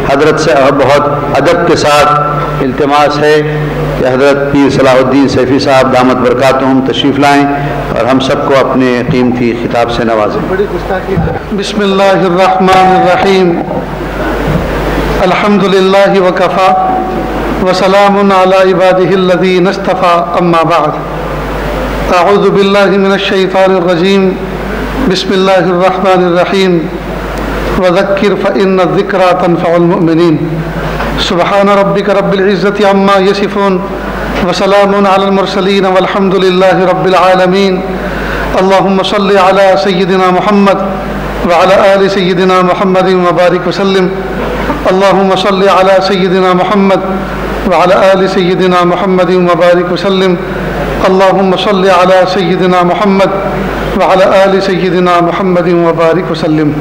حضرت سے بہت ادب کے ساتھ التماس ہے کہ حضرت پیر صلاح الدین سیفی صاحب دامت برکاتہم تشریف لائیں اور ہم سب کو اپنے قیمتی خطاب سے نوازیں. بسم اللہ الرحمن الرحیم. الحمد للہ وکفا وسلام علی عبادہ الذین اصطفیٰ. اما بعد. اعوذ باللہ من الشیطان الرجیم. بسم اللہ الرحمن الرحیم. وذکر فإن الذکرى تنفع المؤمنین. سبحان ربک رب العزۃ عما یصفون وسلام علی المرسلین والحمد للہ رب العالمین. اللہم صل علی سیدنا محمد وعلی آل سیدنا محمد وبارک وسلم. اللہم صل علی سیدنا محمد وعلی آل سیدنا محمد وبارک وسلم. اللہم صل علی سیدنا محمد وعلی آل سیدنا محمد وبارک وسلم.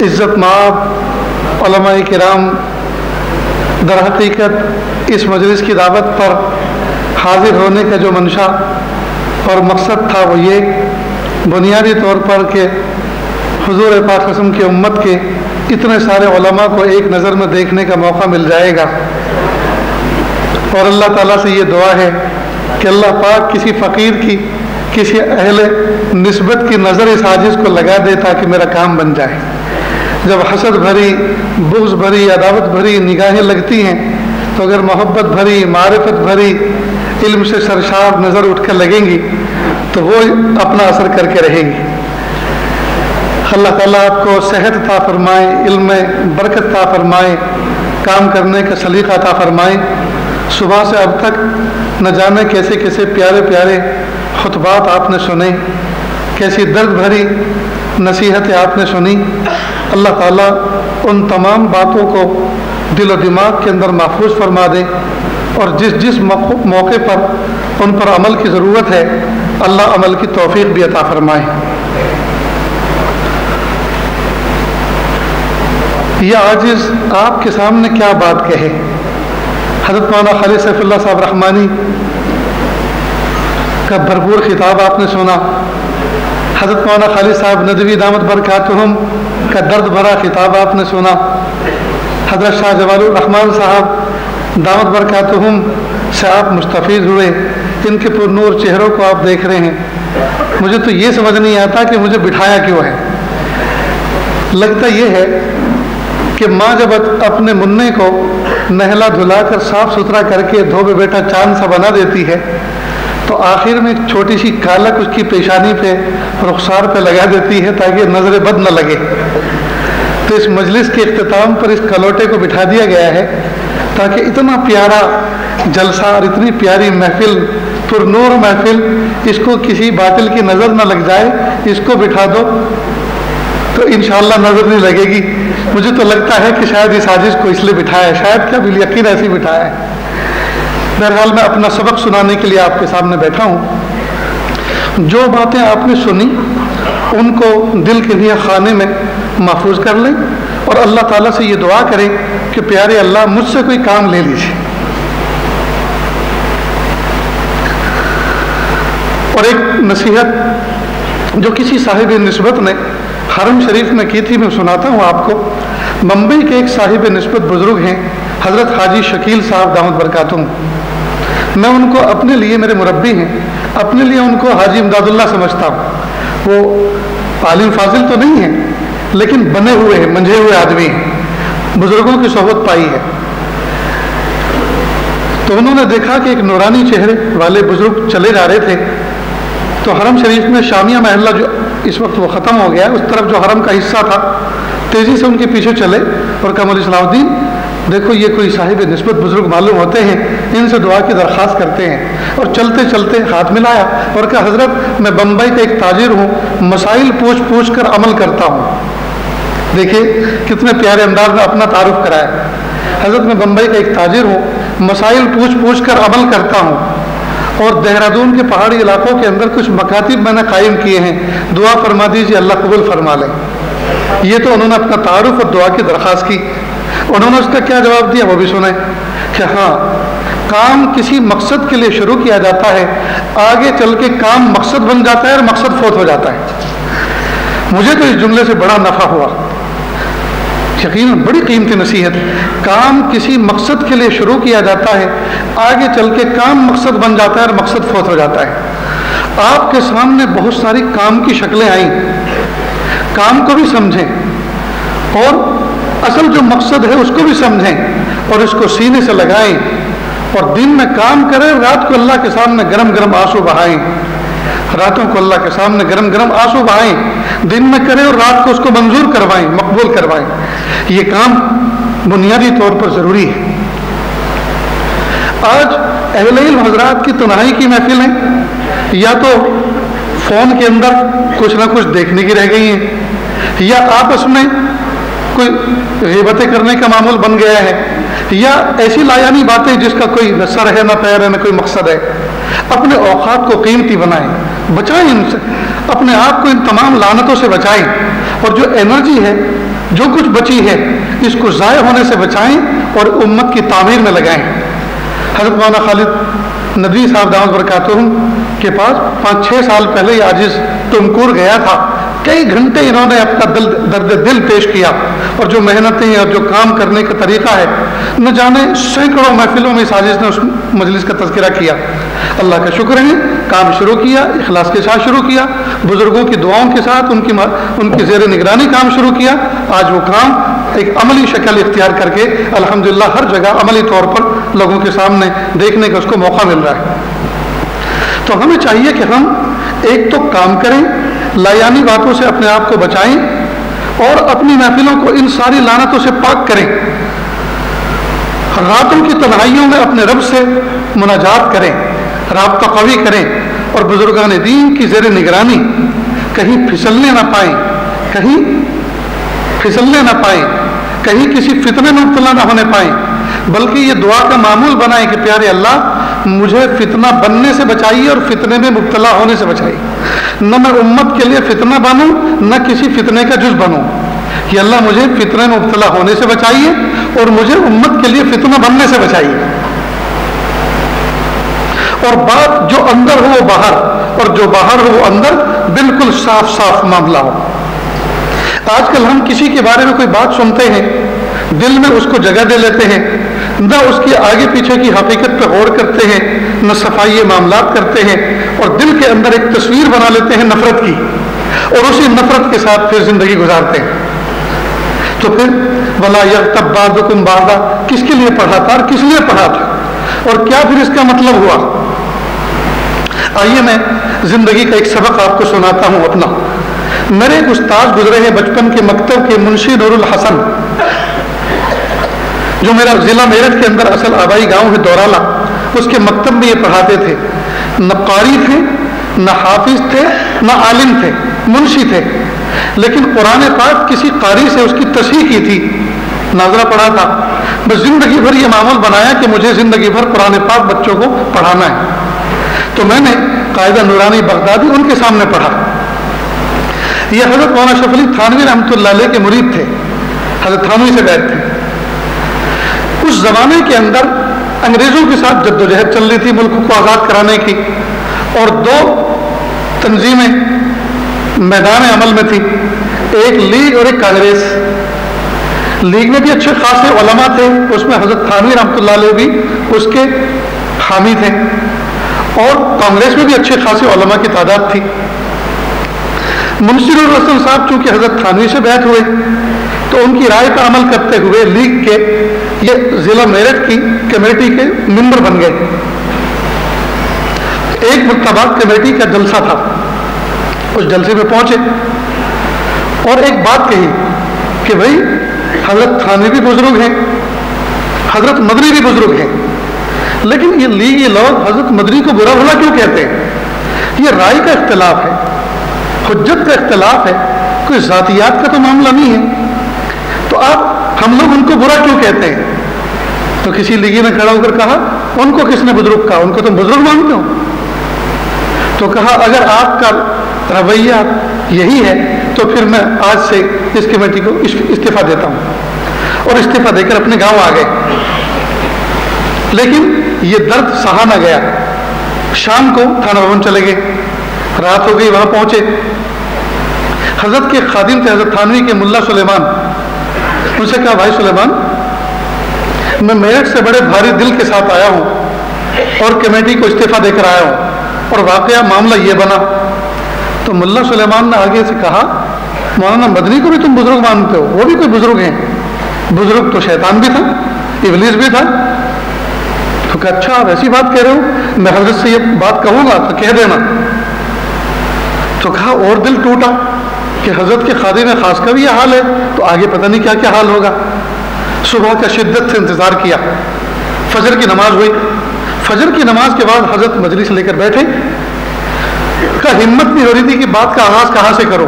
عزت مآب علماء کرام، در حقیقت اس مجلس کی دعوت پر حاضر ہونے کا جو منشا اور مقصد تھا وہ یہ بنیادی طور پر کہ حضور پاک قسم کی امت کے اتنے سارے علماء کو ایک نظر میں دیکھنے کا موقع مل جائے گا، اور اللہ تعالیٰ سے یہ دعا ہے کہ اللہ پاک کسی فقیر کی، کسی اہل نسبت کی نظر اس عاجز کو لگا دے تاکہ میرا کام بن جائے. جب حسد بھری، بغض بھری، عداوت بھری نگاہیں لگتی ہیں تو اگر محبت بھری، معرفت بھری، علم سے سرشار نظر اٹھ کر لگیں گی تو وہ اپنا اثر کر کے رہیں گی. اللہ تعالیٰ آپ کو صحت عطا فرمائے، علم میں برکت عطا فرمائے، کام کرنے کا سلیقہ عطا فرمائے. صبح سے اب تک نہ جانے کیسے کیسے پیارے پیارے خطبات آپ نے سنے، کیسی درد بھری نصیحتیں آپ نے سنی. اللہ تعالیٰ ان تمام باتوں کو دل و دماغ کے اندر محفوظ فرما دے، اور جس جس موقع پر ان پر عمل کی ضرورت ہے اللہ عمل کی توفیق بھی عطا فرمائے. یہ عاجز آپ کے سامنے کیا بات کہے. حضرت مولانا خالد سیف اللہ صاحب رحمانی کا بھرپور خطاب آپ نے سنا. حضرت مولانا خالد صاحب ندوی دامت برکاتہم کا درد بھرا خطاب آپ نے سنا. حضرت شاہ جوال الرحمن صاحب دامت برکاتہم سے آپ مستفید ہوئے. ان کے پر نور چہروں کو آپ دیکھ رہے ہیں. مجھے تو یہ سمجھ نہیں آتا کہ مجھے بٹھایا کیوں ہے. لگتا یہ ہے کہ ماں جب اپنے منع کو نہلا دھلا کر صاف ستھرا کر کے دھوبے بیٹا چاند سا بنا دیتی ہے تو آخر میں ایک چھوٹی سی کالک اس کی پیشانی پہ، رخسار پہ لگا دیتی ہے تاکہ نظر بد نہ لگے. تو اس مجلس کے اختتام پر اس کلوٹے کو بٹھا دیا گیا ہے تاکہ اتنا پیارا جلسہ اور اتنی پیاری محفل، پر نور محفل، اس کو کسی باطل کی نظر نہ لگ جائے. اس کو بٹھا دو تو انشاءاللہ نظر نہیں لگے گی. مجھے تو لگتا ہے کہ شاید اس عاجز کو اس لیے بٹھایا ہے، شاید کیا بال یقین ایسے بٹھایا ہے. بہرحال میں اپنا سبق سنانے کے لیے آپ کے سامنے بیٹھا ہوں. جو باتیں آپ نے سنی ان کو دل کے لیے خانے میں محفوظ کر لیں اور اللہ تعالیٰ سے یہ دعا کریں کہ پیارے اللہ مجھ سے کوئی کام لے لیجیے. اور ایک نصیحت جو کسی صاحب نسبت نے حرم شریف میں کی تھی میں سناتا ہوں آپ کو. بمبئی کے ایک صاحب نسبت بزرگ ہیں حضرت حاجی شکیل صاحب دامت برکاتہم. میں ان کو اپنے لیے، میرے مربی ہیں، اپنے لیے ان کو حاجی امداد اللہ سمجھتا ہوں. وہ عالم فاضل تو نہیں ہیں لیکن بنے ہوئے ہیں، منجھے ہوئے آدمی ہیں، بزرگوں کی صحبت پائی ہے. تو انہوں نے دیکھا کہ ایک نورانی چہرے والے بزرگ چلے جا رہے تھے. تو حرم شریف میں شامیہ محلہ جو اس وقت وہ ختم ہو گیا ہے، اس طرف جو حرم کا حصہ تھا، تیزی سے ان کے پیچھے چلے اور کہا مولوی صلاح الدین دیکھو یہ کوئی صاحب نسبت بزرگ معلوم ہوتے ہیں، ان سے دعا کی درخواست کرتے ہیں. اور چلتے چلتے ہاتھ ملایا اور کہا حضرت میں بمبئی کا ایک تاجر ہوں، مسائل پوچھ پوچھ کر عمل کرتا ہوں. دیکھیے کتنے پیارے انداز میں اپنا تعارف کرایا. حضرت میں بمبئی کا ایک تاجر ہوں، مسائل پوچھ پوچھ کر عمل کرتا ہوں، اور دہرادون کے پہاڑی علاقوں کے اندر کچھ مکاتب میں نے قائم کیے ہیں، دعا فرما دیجیے اللہ قبول فرما لے. یہ تو انہوں نے اپنا تعارف اور دعا کی درخواست کی. انہوں نے اس کا کیا جواب دیا وہ بھی سنیں کہ ہاں کام کسی مقصد کے لیے شروع کیا جاتا ہے، آگے چل کے کام مقصد بن جاتا ہے اور مقصد فوت ہو جاتا ہے. مجھے تو اس جملے سے بڑا نفع ہوا. یقیناً بڑی قیمتی نصیحت. کام کسی مقصد کے لیے شروع کیا جاتا ہے, آگے چل کے کام مقصد بن جاتا ہے اور مقصد فوت ہو جاتا ہے. آپ کے سامنے بہت ساری کام کی شکلیں آئیں, کام کو بھی سمجھیں اور اصل جو مقصد ہے اس کو بھی سمجھیں اور اس کو سینے سے لگائیں, اور دن میں کام کریں, رات کو اللہ کے سامنے گرم گرم آنسو بہائیں, راتوں کو اللہ کے سامنے گرم گرم آنسو بہائیں, دن میں کریں اور رات کو اس کو منظور کروائیں, مقبول کروائیں. یہ کام بنیادی طور پر ضروری ہے. آج اہل علم حضرات کی تنہائی کی محفلیں یا تو فون کے اندر کچھ نہ کچھ دیکھنے کی رہ گئی ہیں, یا آپس میں کوئی غیبتیں کرنے کا معمول بن گیا ہے, یا ایسی لایانی باتیں جس کا کوئی نہ سر ہے نہ پیر ہے نہ کوئی مقصد ہے. اپنے اوقات کو قیمتی بنائیں, بچائیں ان سے, اپنے آپ کو ان تمام لعنتوں سے بچائیں, اور جو انرجی ہے جو کچھ بچی ہے اس کو ضائع ہونے سے بچائیں اور امت کی تعمیر میں لگائیں. حضرت مولانا خالد ندوی صاحب دامت برکاتہم کے پاس 5-6 سال پہلے یہ عاجز ٹمکور گیا تھا. کئی گھنٹے انہوں نے اپنا درد دل پیش کیا, اور جو محنتیں اور جو کام کرنے کا طریقہ ہے نہ جانے سینکڑوں محفلوں میں اس عاجز نے اس مجلس کا تذکرہ کیا. اللہ کا شکر ہے, کام شروع کیا, اخلاص کے ساتھ شروع کیا, بزرگوں کی دعاؤں کے ساتھ ان کی زیر نگرانی کام شروع کیا. آج وہ کام ایک عملی شکل اختیار کر کے الحمدللہ ہر جگہ عملی طور پر لوگوں کے سامنے دیکھنے کا اس کو موقع مل رہا ہے. تو ہمیں چاہیے کہ ہم ایک تو کام کریں, لایانی باتوں سے اپنے آپ کو بچائیں, اور اپنی محفلوں کو ان ساری لعنتوں سے پاک کریں. راتوں کی تنہائیوں میں اپنے رب سے مناجات کریں, رابطہ قوی کریں, اور بزرگان دین کی زیر نگرانی کہیں پھسلنے نہ پائیں, کہیں کسی فتنے میں مبتلا نہ ہونے پائیں, بلکہ یہ دعا کا معمول بنائیں کہ پیارے اللہ مجھے فتنہ بننے سے بچائیے اور فتنے میں مبتلا ہونے سے بچائیے. نہ میں امت کے لیے فتنہ بنوں نہ کسی فتنے کا جز بنوں. کہ اللہ مجھے فتنے میں مبتلا ہونے سے بچائیے اور مجھے امت کے لیے فتنہ بننے سے بچائیے. اور بات جو اندر ہو وہ باہر, اور جو باہر ہو وہ اندر, بالکل صاف صاف معاملہ ہو. آج کل ہم کسی کے بارے میں کوئی بات سنتے ہیں, دل میں اس کو جگہ دے لیتے ہیں, نہ اس کے آگے پیچھے کی حقیقت پہ غور کرتے ہیں, نہ صفائی معاملات کرتے ہیں, اور دل کے اندر ایک تصویر بنا لیتے ہیں نفرت کی, اور اسی نفرت کے ساتھ پھر زندگی گزارتے ہیں. تو پھر وَلَا يَغْتَبْ بَعْضُكُمْ بَعْضًا کس کے لیے پڑھا تھا اور کس لیے پڑھا تھا, اور کیا پھر اس کا مطلب ہوا. آئیے میں زندگی کا ایک سبق آپ کو سناتا ہوں اپنا. میرے ایک استاد گزرے ہیں بچپن کے مکتب کے, منشی نور الحسن, جو میرا ضلع میرٹھ کے اندر اصل آبائی گاؤں ہے دورالا, اس کے مکتب میں یہ پڑھاتے تھے. نہ قاری تھے, نہ حافظ تھے, نہ عالم تھے, منشی تھے, لیکن قرآن پاک کسی قاری سے اس کی تصحیح کی تھی, ناظرہ پڑھا تھا. بس زندگی بھر یہ معمول بنایا کہ مجھے زندگی بھر قرآن پاک بچوں کو پڑھانا ہے. تو میں نے قاعدہ نورانی بغدادی ان کے سامنے پڑھا. یہ حضرت مولانا اشرف علی تھانوی رحمۃ اللہ علیہ کے مرید تھے, حضرت تھانوی سے بیٹھ تھے. اس زمانے کے اندر انگریزوں کے ساتھ جدوجہد چل رہی تھی ملک کو آزاد کرانے کی, اور 2 تنظیمیں میدان عمل میں تھی, ایک لیگ اور ایک کانگریس. لیگ میں بھی اچھے خاصے علماء تھے, اس میں حضرت تھانوی رحمۃ اللہ علیہ بھی اس کے حامی تھے, اور کانگریس میں بھی اچھے خاصے علماء کی تعداد تھی. منشی نور الحسن صاحب چونکہ حضرت تھانوی سے بیعت ہوئے تو ان کی رائے پر عمل کرتے ہوئے لیگ کے یہ ضلع میرٹھ کی کمیٹی کے ممبر بن گئے. ایک مرتبہ کمیٹی کا جلسہ تھا, اس جلسے میں پہنچے اور ایک بات کہی کہ بھائی حضرت تھانوی بھی بزرگ ہیں, حضرت مدنی بھی بزرگ ہیں, لیکن یہ لیگی لوگ حضرت مدنی کو برا بھلا کیوں کہتے ہیں؟ یہ رائے کا اختلاف ہے, حجت کا اختلاف ہے, کوئی ذاتیات کا تو معاملہ نہیں ہے, تو آپ ہم لوگ ان کو برا کیوں کہتے ہیں؟ تو کسی لیگی نے کھڑا ہو کر کہا ان کو کس نے بزرگ کہا, ان کو تم بزرگ مانتے ہو؟ تو کہا اگر آپ کا رویہ یہی ہے تو پھر میں آج سے اس کمیٹی کو استعفیٰ دیتا ہوں, اور استعفیٰ دے کر اپنے گاؤں آ گئے. لیکن یہ درد سہا نہ گیا, شام کو تھانہ بھون چلے گئے, رات ہو گئی, وہاں پہنچے. حضرت کے خادم تھے حضرت تھانوی کے ملا سلیمان, ان سے کہا بھائی سلیمان میں میرٹھ سے بڑے بھاری دل کے ساتھ آیا ہوں اور کمیٹی کو استعفیٰ دے کر آیا ہوں اور واقعہ معاملہ یہ بنا. تو ملا سلیمان نے آگے سے کہا مولانا مدنی کو بھی تم بزرگ مانتے ہو, وہ بھی کوئی بزرگ ہیں, بزرگ تو شیطان بھی تھا, ابلیس بھی تھا. تو کہا اچھا آپ ایسی بات کہہ رہے ہو, میں حضرت سے یہ بات کہوں گا تو کہہ دینا. تو کہا اور دل ٹوٹا کہ حضرت کے خادم خاص کا بھی یہ حال ہے تو آگے پتہ نہیں کیا کیا حال ہوگا. صبح کا شدت سے انتظار کیا, فجر کی نماز ہوئی. فجر کی نماز کے بعد حضرت مجلس لے کر بیٹھے. کا ہمت نہیں ہو رہی تھی کہ بات کا آغاز کہاں سے کرو.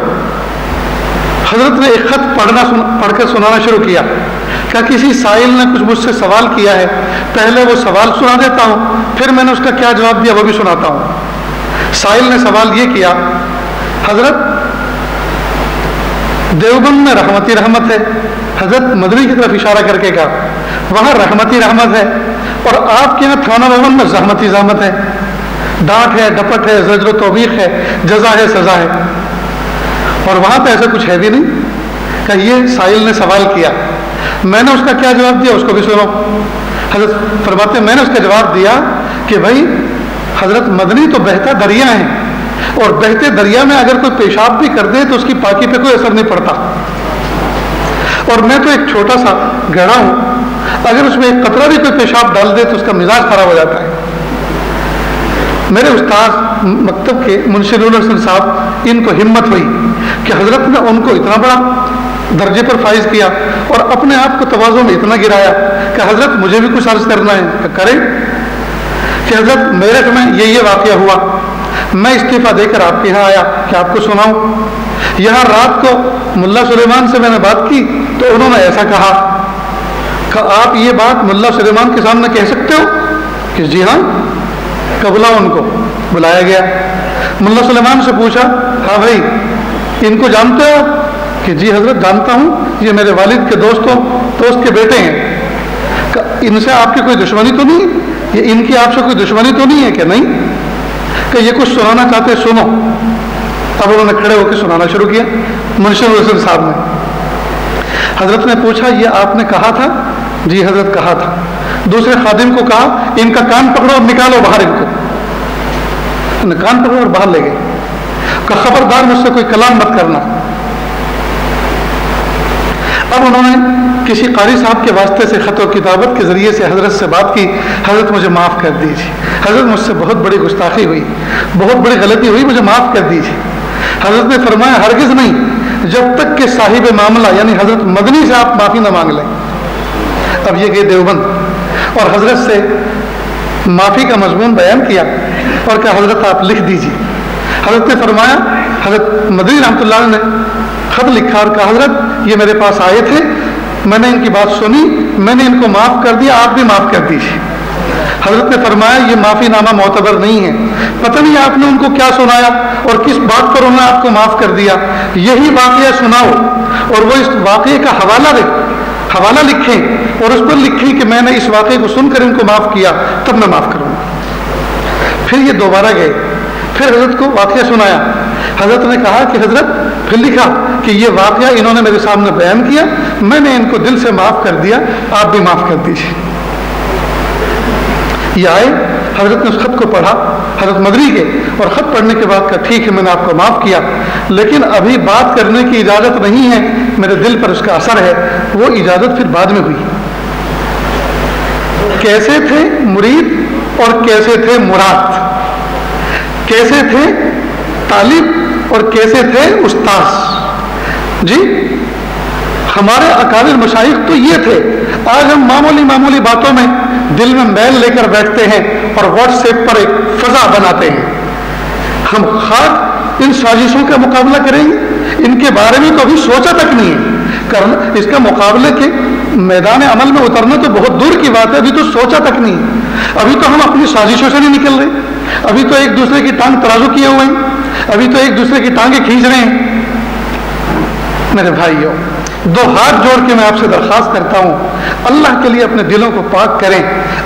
حضرت نے ایک خط پڑھ کر سنانا شروع کیا. کہا کسی سائل نے کچھ مجھ سے سوال کیا ہے, پہلے وہ سوال سنا دیتا ہوں, پھر میں نے اس کا کیا جواب دیا وہ بھی سناتا ہوں. سائل نے سوال یہ کیا, حضرت دیوبند میں رحمتی رحمت ہے. حضرت مدنی کی طرف اشارہ کر کے کہا وہاں رحمتی رحمت ہے, اور آپ کے یہاں تھانہ بھون میں زحمتی زحمت ہے, ڈانٹ ہے, ڈپٹ ہے, زجر و توبیخ ہے, جزا ہے, سزا ہے, اور وہاں پہ ایسا کچھ ہے بھی نہیں. کہ یہ سائل نے سوال کیا, میں نے اس کا کیا جواب دیا اس کو بھی سنو. حضرت فرماتے ہیں میں نے اس کا جواب دیا کہ بھائی حضرت مدنی تو بہتا دریا ہے, اور بہتے دریا میں اگر کوئی پیشاب بھی کر دے تو اس کی پاکی پہ کوئی اثر نہیں پڑتا, اور میں تو ایک چھوٹا سا گڑھا ہوں, اگر اس میں ایک قطرہ بھی کوئی پیشاب ڈال دے تو اس کا مزاج خراب ہو جاتا ہے. میرے استاد مکتب کے منشی الحسن صاحب ان کو ہمت ہوئی کہ حضرت نے ان کو اتنا بڑا درجے پر فائز کیا اور اپنے آپ کو تواضع میں اتنا گرایا کہ حضرت مجھے بھی کچھ عرض کرنا ہے. کہ کریں کہ حضرت میرٹھ میں یہ واقعہ ہوا, میں استعفیٰ دے کر آپ کے یہاں آیا کہ آپ کو سناؤں. یہاں رات کو ملا سلیمان سے میں نے بات کی تو انہوں نے ایسا کہا کہ آپ یہ بات ملا سلیمان کے سامنے کہہ سکتے ہو. کہ جی ہاں. کہ بلاؤ, ان کو بلایا گیا. ملا سلیمان سے پوچھا ہاں بھائی ان کو جانتے ہو؟ کہ جی حضرت جانتا ہوں, یہ میرے والد کے دوست کے بیٹے ہیں. کہ ان سے آپ کی کوئی دشمنی تو نہیں, یہ ان کی آپ سے کوئی دشمنی تو نہیں ہے؟ کہ نہیں. کہ یہ کچھ سنانا چاہتے سنو. اب انہوں نے کھڑے ہو کے سنانا شروع کیا. منشی الحسن صاحب نے. حضرت نے پوچھا یہ آپ نے کہا تھا؟ جی حضرت کہا تھا. دوسرے خادم کو کہا ان کا کان پکڑو اور نکالو باہر ان کو. کان پکڑو اور باہر لے گئے. کہ خبردار مجھ سے کوئی کلام مت کرنا. اب انہوں نے کسی قاری صاحب کے واسطے سے خط و کتابت کے ذریعے سے حضرت سے بات کی, حضرت مجھے معاف کر دیجیے, حضرت مجھ سے بہت بڑی گستاخی ہوئی, بہت بڑی غلطی ہوئی, مجھے معاف کر دیجیے. حضرت نے فرمایا ہرگز نہیں, جب تک کہ صاحب معاملہ یعنی حضرت مدنی سے آپ معافی نہ مانگ لیں. اب یہ گئے دیوبند اور حضرت سے معافی کا مضمون بیان کیا اور کہا حضرت آپ لکھ دیجیے. حضرت نے فرمایا, حضرت مدنی رحمۃ اللہ نے خط لکھا اور کہا حضرت یہ میرے پاس آئے تھے, میں نے ان کی بات سنی, میں نے ان کو معاف کر دیا, آپ بھی معاف کر دیجیے. حضرت نے فرمایا یہ معافی نامہ معتبر نہیں ہے, پتہ نہیں آپ نے ان کو کیا سنایا اور کس بات پر انہوں نے آپ کو معاف کر دیا. یہی واقعہ سناؤ اور وہ اس واقعے کا حوالہ لکھیں اور اس پر لکھیں کہ میں نے اس واقعے کو سن کر ان کو معاف کیا, تب میں معاف کروں گا. پھر یہ دوبارہ گئے, پھر حضرت کو واقعہ سنایا. حضرت نے کہا کہ حضرت پھر لکھا کہ یہ واقعہ انہوں نے میرے سامنے بیان کیا, میں نے ان کو دل سے معاف کر دیا, آپ بھی معاف کر دیجیے. یہ آئے, حضرت نے اس خط کو پڑھا حضرت مدری کے, اور خط پڑھنے کے بعد کہا ٹھیک ہے میں نے آپ کو معاف کیا, لیکن ابھی بات کرنے کی اجازت نہیں ہے, میرے دل پر اس کا اثر ہے. وہ اجازت پھر بعد میں ہوئی. کیسے تھے مرید اور کیسے تھے مراد, کیسے تھے طالب اور کیسے تھے استاذ. جی ہمارے اکابر مشائخ تو یہ تھے. آج ہم معمولی باتوں میں دل میں میل لے کر بیٹھتے ہیں اور واٹس ایپ پر ایک فضا بناتے ہیں. ہم خاک ان سازشوں کا مقابلہ کریں گے, ان کے بارے میں تو ابھی سوچا تک نہیں ہے. کرنا اس کا مقابلے کے میدان عمل میں اترنا تو بہت دور کی بات ہے, ابھی تو سوچا تک نہیں. ابھی تو ہم اپنی سازشوں سے نہیں نکل رہے, ابھی تو ایک دوسرے کی ٹانگ ترازو کیے ہوئے ہیں, ابھی تو ایک دوسرے کی ٹانگیں کھینچ رہے ہیں. میرے بھائیوں دو ہاتھ جوڑ کے میں آپ سے درخواست کرتا ہوں، اللہ کے لیے اپنے دلوں کو پاک کریں،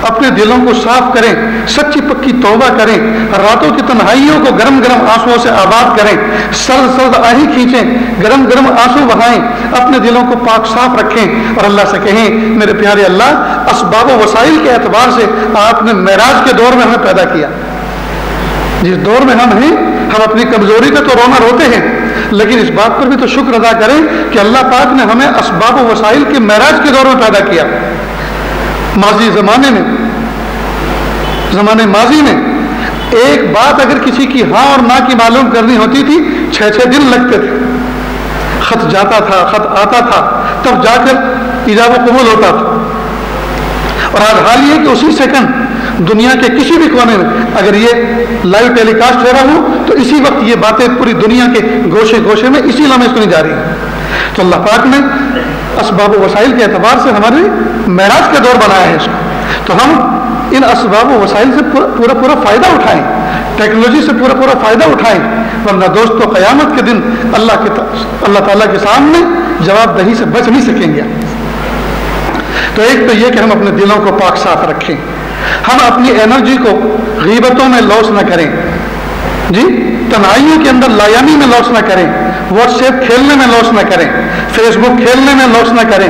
اپنے دلوں کو صاف کریں، سچی پکی توبہ کریں، راتوں کی تنہائیوں کو گرم گرم آنسوؤں سے آباد کریں، سرد سرد آہیں کھینچیں، گرم گرم آنسو بہائیں، اپنے دلوں کو پاک صاف رکھیں اور اللہ سے کہیں میرے پیارے اللہ، اسباب و وسائل کے اعتبار سے آپ نے معراج کے دور میں ہمیں پیدا کیا، جس دور میں ہم ہیں، ہم اپنی کمزوری کا تو رونا روتے ہیں، لیکن اس بات پر بھی تو شکر ادا کریں کہ اللہ پاک نے ہمیں اسباب و وسائل کے معراج کے دور میں پیدا کیا۔ ماضی زمانے ماضی میں ایک بات اگر کسی کی ہاں اور نہ کی معلوم کرنی ہوتی تھی 6 دن لگتے تھے، خط جاتا تھا، خط آتا تھا، تب جا کر ایجاب و قبول ہوتا تھا۔ اور آج حال یہ کہ اسی سیکنڈ دنیا کے کسی بھی کونے میں اگر یہ لائیو ٹیلی کاسٹ ہو رہا ہو تو اسی وقت یہ باتیں پوری دنیا کے گوشے گوشے میں اسی لمحے سنی جا رہی ہیں۔ تو اللہ پاک نے اسباب و وسائل کے اعتبار سے ہمارے معراج کا دور بنایا ہے اس کو، تو ہم ان اسباب و وسائل سے پورا فائدہ اٹھائیں، ٹیکنالوجی سے پورا فائدہ اٹھائیں، ورنہ دوستو قیامت کے دن اللہ تعالیٰ کے سامنے جواب دہی سے بچ نہیں سکیں گے۔ تو ایک تو یہ کہ ہم اپنے دلوں کو پاک صاف رکھیں، ہم اپنی انرجی کو غیبتوں میں لاس نہ کریں، جی تنہائیوں کے اندر لایانی میں لاس نہ کریں، واٹس ایپ کھیلنے میں لاس نہ کریں، فیس بک کھیلنے میں لاس نہ کریں،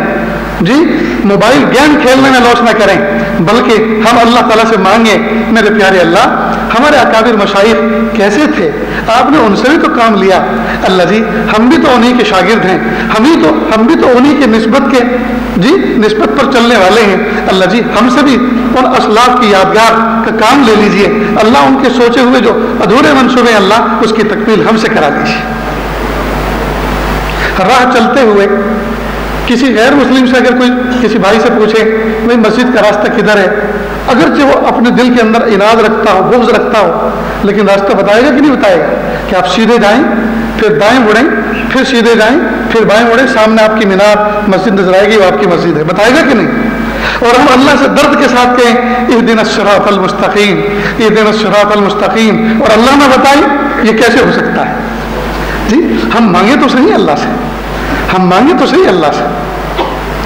جی موبائل گیم کھیلنے میں لاس نہ کریں، بلکہ ہم اللہ تعالیٰ سے مانگیں میرے پیارے اللہ ہمارے اکابر مشائخ کیسے تھے، آپ نے ان سے بھی تو کام لیا، اللہ جی ہم بھی تو انہی کے شاگرد ہیں، ہم بھی تو انہی کے نسبت پر چلنے والے ہیں، اللہ جی ہم سے بھی ان اسلاف کی یادگار کا کام لے لیجئے، اللہ ان کے سوچے ہوئے جو ادھورے منصوبے اللہ اس کی تکمیل ہم سے کرا دیجیے۔ راہ چلتے ہوئے کسی غیر مسلم سے اگر کوئی کسی بھائی سے پوچھے بھائی مسجد کا راستہ کدھر ہے، اگرچہ وہ اپنے دل کے اندر اناد رکھتا ہو، بغض رکھتا ہو، لیکن راستہ بتائے گا کہ نہیں بتائے گا کہ آپ سیدھے جائیں پھر دائیں مڑیں پھر سیدھے جائیں پھر بائیں مڑیں، سامنے آپ کی مینار مسجد نظر آئے گی، وہ آپ کی مسجد ہے، بتائے گا کہ نہیں؟ اور ہم اللہ سے درد کے ساتھ کہیں اہدنا الصراط المستقیم، اہدنا الصراط المستقیم، اور اللہ نہ بتائے، یہ کیسے ہو سکتا ہے؟ جی ہم مانگے تو صحیح اللہ سے، ہم مانگے تو صحیح اللہ سے۔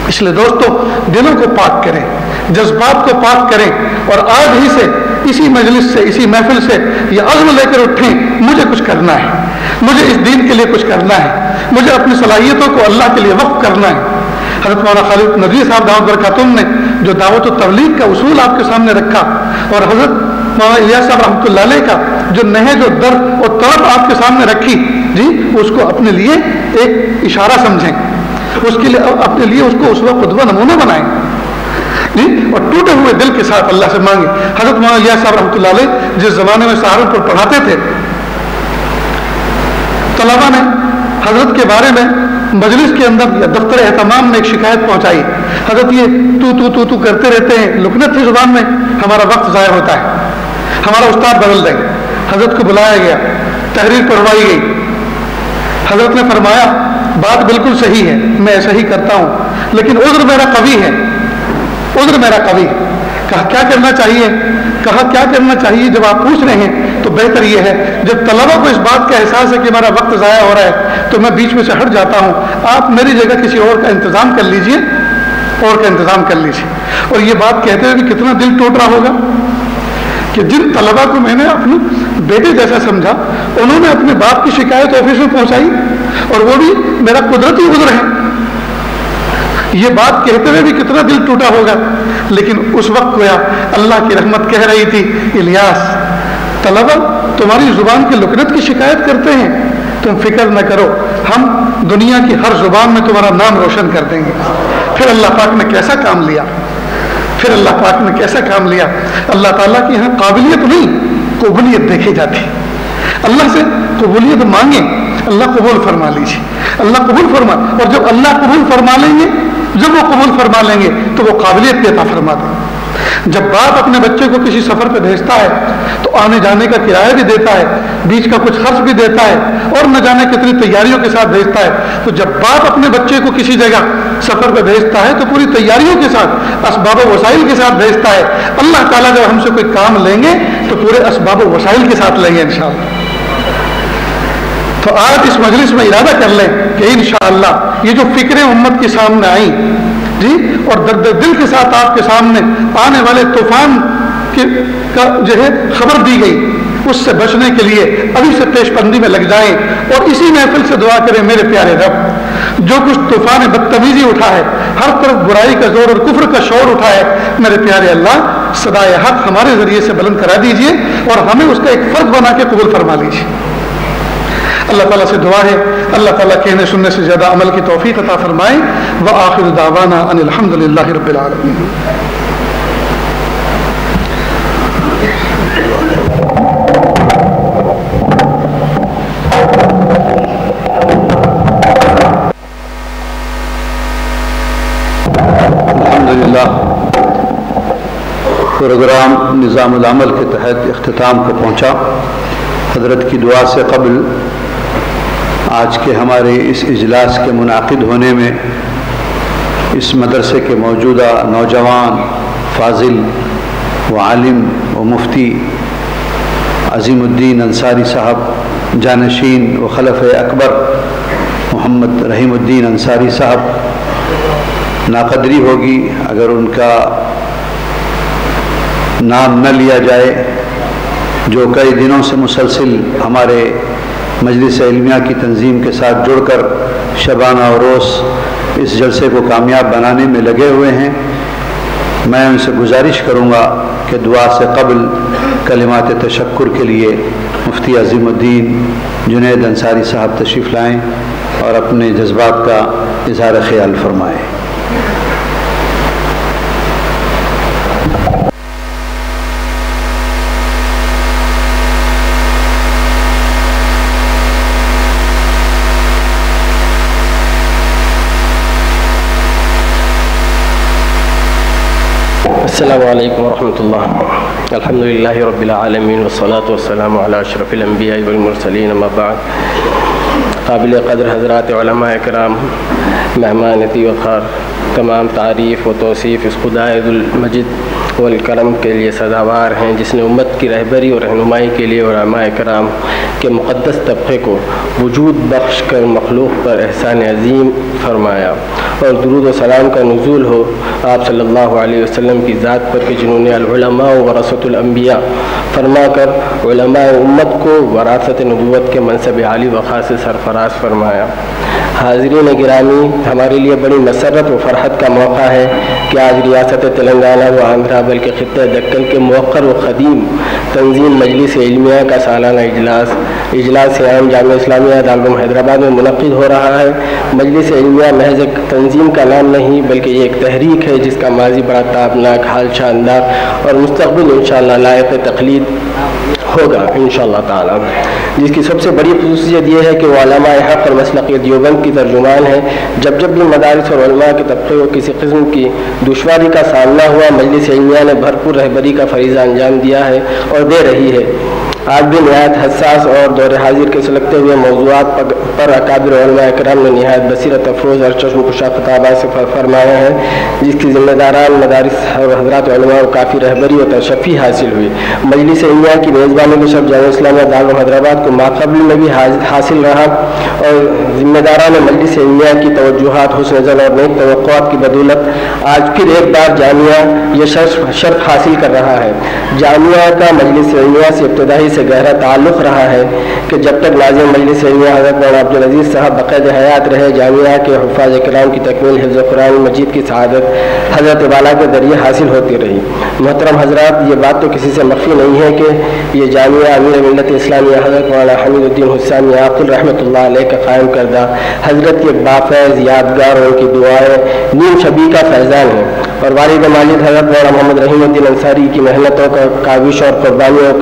اس لیے دوستو دلوں کو پاک کریں، جذبات کو پاک کریں، اور آج ہی سے اسی مجلس سے اسی محفل سے یہ عزم لے کر اٹھیں مجھے کچھ کرنا ہے، مجھے اس دین کے لیے کچھ کرنا ہے، مجھے اپنی صلاحیتوں کو اللہ کے لیے وقف کرنا ہے۔ حضرت مولانا خالد ندوی صاحب دعوت برکاتہم نے جو دعوت و تبلیغ کا اصول آپ کے سامنے رکھا، اور حضرت مولانا الیاس صاحب رحمۃ اللہ علیہ کا جو نہج و درد اور طلب آپ کے سامنے رکھی، جی اس کو اپنے لیے ایک اشارہ سمجھیں، اس کے لیے اپنے لیے اس کو اسوہ قدوہ نمونہ بنائیں، جی اور ٹوٹے ہوئے دل کے ساتھ اللہ سے مانگیں۔ حضرت مولانا الیاس صاحب رحمۃ اللہ علیہ جس زمانے میں سہارنپور پڑھاتے تھے، طلبا نے حضرت کے بارے میں مجلس کے اندر یا دفتر اہتمام میں ایک شکایت پہنچائی، حضرت یہ تو کرتے رہتے ہیں، لکنت کی زبان میں ہمارا وقت ضائع ہوتا ہے، ہمارا استاد بدل دیں۔ حضرت کو بلایا گیا، تحریر پڑھوائی گئی، حضرت نے فرمایا بات بالکل صحیح ہے، میں ایسا ہی کرتا ہوں، لیکن عذر میرا قوی ہے، عذر میرا قوی۔ کہا کیا کرنا چاہیے؟ کہا کیا کرنا چاہیے جب آپ پوچھ رہے ہیں تو بہتر یہ ہے جب طلبہ کو اس بات کا احساس ہے کہ ہمارا وقت ضائع ہو رہا ہے تو میں بیچ میں سے ہٹ جاتا ہوں، آپ میری جگہ کسی اور کا انتظام کر لیجئے، اور کا انتظام کر لیجئے۔ اور یہ بات کہتے ہوئے بھی کتنا دل ٹوٹ رہا ہوگا کہ جن طلبہ کو میں نے اپنے بیٹے جیسا سمجھا انہوں نے اپنے باپ کی شکایت آفس میں پہنچائی، اور وہ بھی میرا قدرتی عذر ہے۔ یہ بات کہتے ہوئے بھی کتنا دل ٹوٹا ہوگا، لیکن اس وقت گویا اللہ کی رحمت کہہ رہی تھی الیاس طلبہ تمہاری زبان کی لکنت کی شکایت کرتے ہیں، تم فکر نہ کرو، ہم دنیا کی ہر زبان میں تمہارا نام روشن کر دیں گے۔ پھر اللہ پاک نے کیسا کام لیا، پھر اللہ پاک نے کیسا کام لیا۔ اللہ تعالیٰ کی یہاں قابلیت نہیں قبولیت دیکھی جاتی، اللہ سے قبولیت مانگیں، اللہ قبول فرما لیجیے، اللہ قبول فرما، اور جب اللہ قبول فرما لیں گے، جب وہ قبول فرما لیں گے تو وہ قابلیت بھی عطا فرما دیں۔ جب باپ اپنے بچے کو کسی سفر پہ بھیجتا ہے تو آنے جانے کا کرایہ بھی دیتا ہے، بیچ کا کچھ خرچ بھی دیتا ہے، اور نہ جانے کتنی تیاریوں کے ساتھ بھیجتا ہے۔ تو جب باپ اپنے بچے کو کسی جگہ سفر پہ بھیجتا ہے تو پوری تیاریوں کے ساتھ، اسباب و وسائل کے ساتھ بھیجتا ہے۔ اللہ تعالیٰ جب ہم سے کوئی کام لیں گے تو پورے اسباب و وسائل کے ساتھ لیں گے انشاءاللہ۔ تو آج اس مجلس میں ارادہ کر لیں کہ انشاءاللہ یہ جو فکریں امت کے سامنے آئیں جی، اور درد دل کے ساتھ آپ کے سامنے آنے والے طوفان کا جو ہے خبر دی گئی، اس سے بچنے کے لیے ابھی سے پیش بندی میں لگ جائیں اور اسی محفل سے دعا کریں میرے پیارے رب، جو کچھ طوفان بدتمیزی اٹھا ہے، ہر طرف برائی کا زور اور کفر کا شور اٹھا ہے، میرے پیارے اللہ صدائے حق ہمارے ذریعے سے بلند کرا دیجئے اور ہمیں اس کا ایک فرد بنا کے قبول فرما لیجئے۔ اللہ تعالیٰ سے دعا ہے اللہ تعالیٰ کہنے سننے سے زیادہ عمل کی توفیق عطا فرمائے۔ وآخر دعوانا ان الحمد للہ رب العالمین۔ پروگرام نظام العمل کے تحت اختتام کو پہنچا۔ حضرت کی دعا سے قبل آج کے ہمارے اس اجلاس کے منعقد ہونے میں اس مدرسے کے موجودہ نوجوان فاضل و عالم و مفتی عظیم الدین انصاری صاحب، جانشین و خلف اکبر محمد رحیم الدین انصاری صاحب، ناقدری ہوگی اگر ان کا نام نہ لیا جائے، جو کئی دنوں سے مسلسل ہمارے مجلس علمیہ کی تنظیم کے ساتھ جڑ کر شبانہ و روز اس جلسے کو کامیاب بنانے میں لگے ہوئے ہیں۔ میں ان سے گزارش کروں گا کہ دعا سے قبل کلمات تشکر کے لیے مفتی عظیم الدین جنید انصاری صاحب تشریف لائیں اور اپنے جذبات کا اظہار خیال فرمائیں۔ السلام علیکم ورحمۃ اللہ۔ الحمد للہ رب العالمین والصلاة والسلام علی اشرف الانبیاء والمرسلین، اما بعد۔ قابل قدر حضرات علماء اکرام، مہمان وقار، تمام تعریف و توصیف اس خدائے ذو المجد والکرم کے لیے سزاوار ہیں جس نے امت کی رہبری اور رہنمائی کے لیے علماء کرام کے مقدس طبقے کو وجود بخش کر مخلوق پر احسان عظیم فرمایا، اور درود و سلام کا نزول ہو آپ صلی اللہ علیہ وسلم کی ذات پر کہ جنہوں نے العلماء ورثۃ الانبیاء فرما کر علماء امت کو وراثت نبوت کے منصب عالی وقار سے سرفراز فرمایا۔ حاضرین گرامی، ہمارے لیے بڑی مسرت و فرحت کا موقع ہے کہ آج ریاست تلنگانہ و آندھرا بلکہ خطہ دکن کے موقر و قدیم تنظیم مجلس علمیہ کا سالانہ اجلاس عام جامعہ اسلامیہ دارالعلوم حیدرآباد میں منعقد ہو رہا ہے۔ مجلس علمیہ محض ایک تنظیم کا نام نہیں بلکہ یہ ایک تحریک ہے جس کا ماضی بڑا تابناک، حال شاندار اور مستقبل انشاءاللہ لائق تقلید ہوگا انشاءاللہ تعالی، جس کی سب سے بڑی خصوصیت یہ ہے کہ وہ علماء حق اور مسلک دیوبند کی ترجمان ہے۔ جب بھی مدارس اور علماء کے طبقے کو کسی قسم کی دشواری کا سامنا ہوا، مجلس علمیہ نے بھرپور رہبری کا فریضہ انجام دیا ہے اور دے رہی ہے۔ آج بھی نہایت حساس اور دور حاضر کے سلگتے ہوئے موضوعات پر اکابر علماء کرام نے نہایت بصیرت افروز اور چشم کشا خطابات سے فرمایا ہے، جس کی ذمہ داران مدارس اور حضرات علماء کو کافی رہبری و تشفی حاصل ہوئی۔ مجلس علمیہ کی میزبانی کے شب جامعہ اسلامیہ دارالعلوم حیدرآباد کو ماقبل میں بھی حاصل رہا، اور ذمہ داران مجلس علمیہ کی توجہات، حسن ظن اور نیک توقعات کی بدولت آج پھر ایک بار جامعہ یہ شرف حاصل کر رہا ہے۔ جامعہ کا مجلس علمیہ سے ابتدائی سے گہرا تعلق رہا ہے کہ جب تک ناظم مجلس علمیہ حضرت مولانا عبدالعزیز صاحب بقید حیات رہے، جامعہ کے حفاظ کرام کی تکمیل حفظ قرآن مجید کی سعادت حضرت والا کے ذریعے حاصل ہوتی رہی۔ محترم حضرات، یہ بات تو کسی سے مخفی نہیں ہے کہ یہ جامعہ امیر ملت اسلامیہ حضرت مولانا حمید الدین حسانی عاقل رحمۃ اللہ علیہ کا قائم کردہ حضرت کی ایک بافیض یادگار اور ان کی دعائیں نیم شبی کا فیضان ہے، اور والد ماجد حضرت مولانا محمد رحیم الدین انصاری کی محنتوں کا، کاوش اور قربانیوں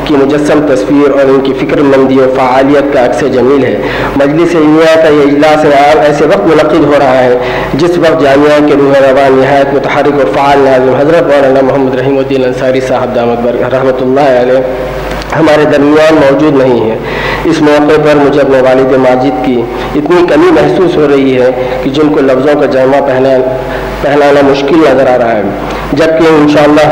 کی مجسم تصویر اور ان کی فکر مندی و فعالیت کا عکس جمیل ہے۔ مجلس علمیہ کا یہ اجلاس عام ایسے وقت منعقد ہو رہا ہے جس وقت جامعہ کے روح رواں نہایت متحرک اور فعال ناظم حضرت مولانا محمد رحیم الدین انصاری صاحب دامت رحمۃ اللہ علیہ ہمارے درمیان موجود نہیں ہے۔ اس موقع پر مجھے اپنے والد ماجد کی اتنی کمی محسوس ہو رہی ہے کہ جن کو لفظوں کا جامع پہنانا مشکل نظر آ رہا ہے، جبکہ انشاءاللہ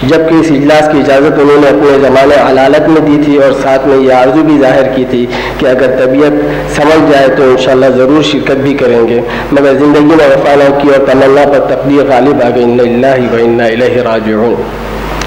جبکہ اس اجلاس کی اجازت انہوں نے اپنے زمانے علالت میں دی تھی اور ساتھ میں یہ آرزو بھی ظاہر کی تھی کہ اگر طبیعت سمجھ جائے تو انشاءاللہ ضرور شرکت بھی کریں گے، مگر زندگی میں وفا نہ کی اور تمنا پر تقدیر غالب آ گئی، انا للہ و انا الیہ راجعون۔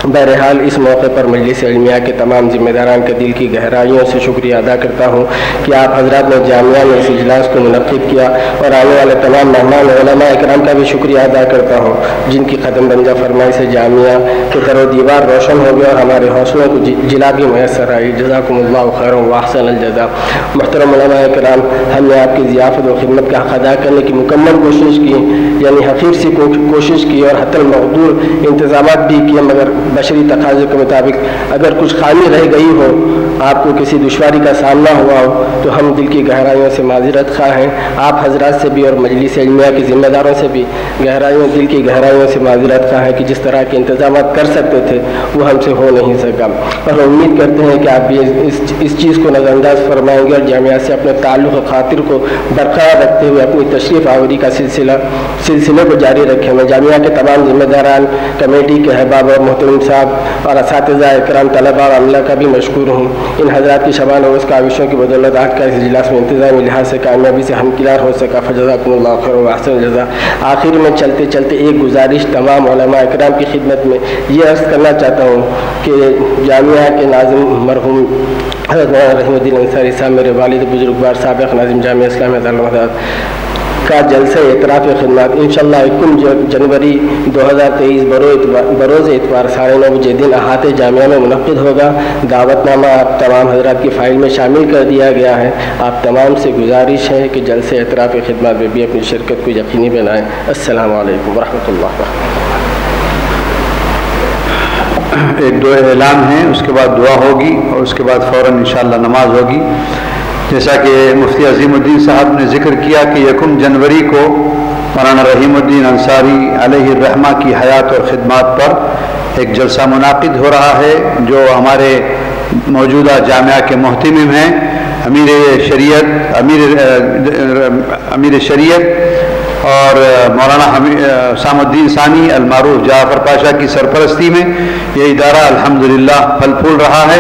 بہرحال اس موقع پر مجلس علمیہ کے تمام ذمہ داران کے دل کی گہرائیوں سے شکریہ ادا کرتا ہوں کہ آپ حضرات نے جامعہ میں اس اجلاس کو منعقد کیا، اور آنے والے تمام مہمان علماء اکرام کا بھی شکریہ ادا کرتا ہوں جن کی قدم بنجا فرمائی سے جامعہ کے در و دیوار روشن ہو گیا اور ہمارے حوصلوں کو جلا بھی میسر آئی۔ جزاکم اللہ خیر و احسن الجزاء۔ محترم علماء اکرام، ہم نے آپ کی ضیافت و خدمت کا حق ادا کرنے کی مکمل کوشش کی، یعنی حقیر سی کوشش کی اور حتی المقدور انتظامات بھی کیے، مگر بشری تقاضے کے مطابق اگر کچھ خامی رہ گئی ہو، آپ کو کسی دشواری کا سامنا ہوا ہو تو ہم دل کی گہرائیوں سے معذرت خواہ ہیں۔ آپ حضرات سے بھی اور مجلس علمیہ کے ذمہ داروں سے بھی دل کی گہرائیوں سے معذرت خواہ ہے کہ جس طرح کے انتظامات کر سکتے تھے وہ ہم سے ہو نہیں سکا، اور امید کرتے ہیں کہ آپ بھی اس چیز کو نظر انداز فرمائیں گے اور جامعہ سے اپنے تعلق و خاطر کو برقرار رکھتے ہوئے اپنی تشریف آوری کا سلسلے کو جاری رکھیں۔ میں جامعہ کے تمام ذمہ داران، کمیٹی کے احباب اور محترم صاحب اور اساتذہ اکرام، طلباء اور عملہ کا بھی مشکور ہوں۔ ان حضرات کی شبانہ روز کاوشوں کی بدولت آج کا اس اجلاس میں انتظامی لحاظ سے کامیابی سے ہمکنار ہو سکا، فجزاکم اللہ خیر و احسن الجزاء۔ آخر میں چلتے چلتے ایک گزارش تمام علماء اکرام کی خدمت میں یہ عرض کرنا چاہتا ہوں کہ جامعہ کے ناظم مرحوم حضرت مولانا رحیم الدین انصاری صاحب، میرے والد بزرگوار سابق ناظم جامعہ اسلامیہ دارالمدارس کا جلسہ اعتراف خدمات انشاءاللہ 21 جنوری 2023 بروز اتوار 9:30 بجے دن احاطے جامعہ میں منعقد ہوگا۔ دعوت نامہ آپ تمام حضرات کی فائل میں شامل کر دیا گیا ہے۔ آپ تمام سے گزارش ہے کہ جلسہ اعتراف خدمات میں بھی اپنی شرکت کو یقینی بنائیں۔ السلام علیکم ورحمۃ اللہ وبرکاتہ۔ ایک دو اعلان ہیں، اس کے بعد دعا ہوگی اور اس کے بعد فوراً انشاءاللہ نماز ہوگی۔ جیسا کہ مفتی عظیم الدین صاحب نے ذکر کیا کہ 1 جنوری کو مولانا رحیم الدین انصاری علیہ الرحمہ کی حیات اور خدمات پر ایک جلسہ منعقد ہو رہا ہے، جو ہمارے موجودہ جامعہ کے محتمم ہیں امیر شریعت اور مولانا سام الدین ثانی المعروف جعفر پاشا کی سرپرستی میں یہ ادارہ الحمدللہ پھل پھول رہا ہے،